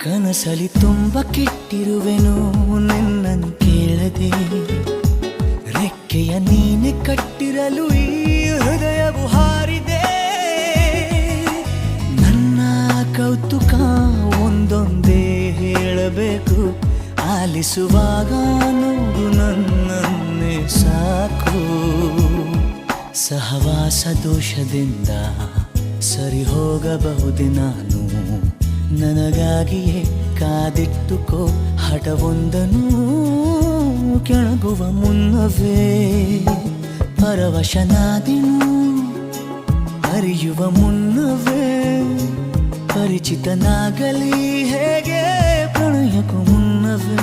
ಕನಸಲಿ ತುಂಬ ಕೆಟ್ಟಿರುವೆನು ನಿನ್ನನ್ನು ಕೇಳದೆ, ರೆಕ್ಕೆಯ ನೀನೆ ಕಟ್ಟಿರಲು ಈ ಹೃದಯವು ಹಾರಿದೆ. ನನ್ನ ಕೌತುಕ ಒಂದೊಂದೇ ಹೇಳಬೇಕು, ಆಲಿಸುವಾಗ ನೋಡು ನನ್ನನ್ನೇ ಸಾಕು. ಸಹವಾಸ ದೋಷದಿಂದ ಸರಿ ಹೋಗಬಹುದೇ ನಾನು, ನನಗಾಗಿಯೇ ಕಾದಿಟ್ಟುಕೋ ಹಠವೊಂದನು. ಕೆಳಗುವ ಮುನ್ನವೇ ಪರವಶನಾದೆನು, ಅರಿಯುವ ಮುನ್ನವೇ ಪರಿಚಿತನಾಗಲಿ ಹೇಗೆ ಪ್ರಣಯಕ್ಕೂ ಮುನ್ನವೇ.